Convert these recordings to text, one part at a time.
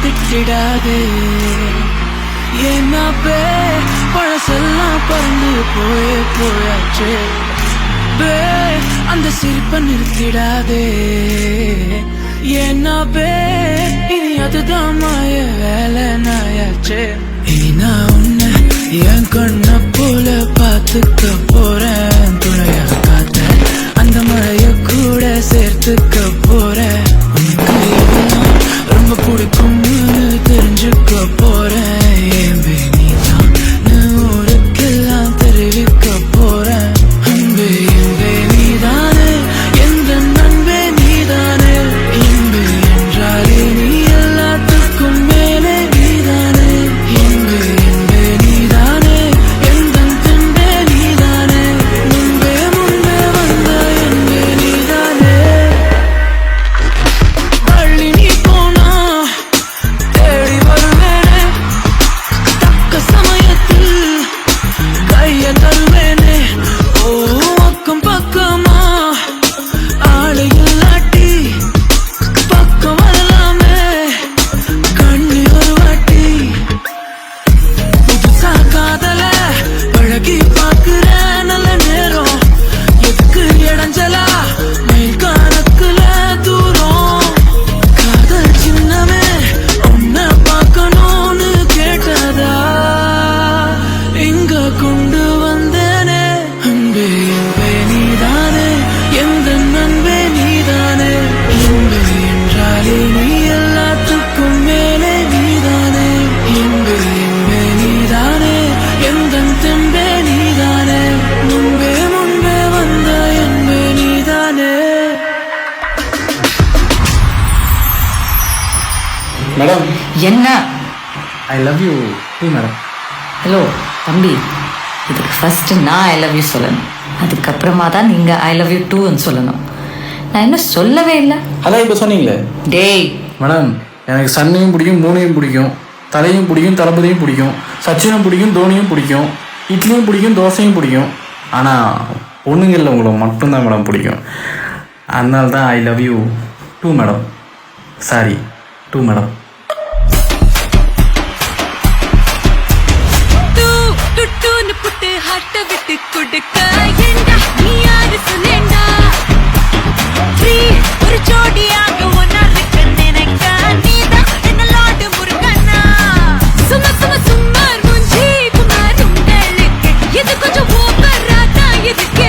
திட்டிடாதே. ஏன்னா பழசெல்லாம் பறந்து போயாச்சே. அந்த சிரிப்பை நிறுத்திடாதே. ஏன்னா இனி அதுதான் மாய வேலை நாயாச்சே. இனி நான் உன்னை என் கண்ண போல பார்த்துக்க போறேன். துணையா காத்த அந்த மழைய கூட சேர்த்துக்க போறேன். உனக்கு எவ்வளவு ரொம்ப பிடிக்கும்னு தெரிஞ்சுக்க போறேன். ஏம்பே நீதான் ஊருக்கெல்லாம் தெரிவிக்க போறேன். அன்பே என்பே நீதானே, எந்த நண்பே நீதானே. இன்பே என்றாலே நீ எல்லாத்துக்கும் மேலே நீதானே. இன்பே என்பே நீதானே, எந்த தென்பே நீதானே. முன்பே வந்த என்பே நீதானே. பள்ளி நீ போனா தேடி வருவேனே. தக்க சமயத்தில் கைய தருவேனே. ஓ பக்கம் பக்கமா ஆளு இல்லாட்டி பக்கம் வரலாமே. கண்ணி ஒரு வாட்டி புதுசா காதல பழகி பாக்குற நல்ல நேரம். எதுக்கு இடைஞ்சலா மயில் கணக்குல தூரம். காதல் சின்னமே உன்னை பார்க்கணும்னு கேட்டதா இங்க கொண்டு வந்தேனே. அன்பே என்பே நீதானே, எந்த நண்பே நீதானே. இன்பே என்றாலே நீ எல்லாத்துக்கும் மேலே நீதானே. இன்பே என்பே நீதானே, எந்த தெம்பே நீதானே. முன்பே வந்த என்பே நீதானே. மேடம், என்ன? I love you too madam. Hello தம்பி, இதுக்கு ஃபர்ஸ்ட் நான் ஐ லவ் யூ சொல்லணும். அதுக்கப்புறமா தான் நீங்கள் ஐ லவ் யூ டூன்னு சொல்லணும். நான் இன்னும் சொல்லவே இல்லை. அதான் இப்போ சொன்னீங்களே. டேய் மேடம், எனக்கு சன்னையும் பிடிக்கும், மூணையும் பிடிக்கும், தலையும் பிடிக்கும், தளபதியும் பிடிக்கும், சச்சினும் பிடிக்கும், தோனியும் பிடிக்கும், இட்லியும் பிடிக்கும், தோசையும் பிடிக்கும். ஆனால் பொண்ணுங்களில் உங்களை மட்டும்தான் மேடம் பிடிக்கும். அதனால தான் I love you too madam. Sorry too madam. துட்டுன்னு புட்டு ஹட்ட விட்டு கொடுக்க ஏண்டா நீ யாரு சொல்லேண்டா. ஒரு ஜோடியாக ஒன்னா இருக்க நினைக்க நீதான் என்ன லாடு முருகண்ணா. சும்மா மூஞ்சி குமார் உங்களுக்கு இது கொஞ்சம் ஓவரா தான் இருக்கு.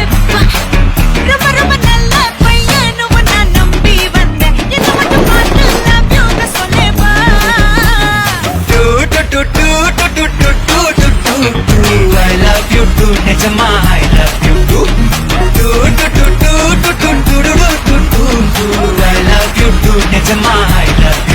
ரொம்ப நல்ல பையன் நான் நம்பி வந்தேன். என்ன மட்டும் பார்த்து சொல்லேவா. I love you too, Nejama, I love you too. I love you too, Nejama, I love you.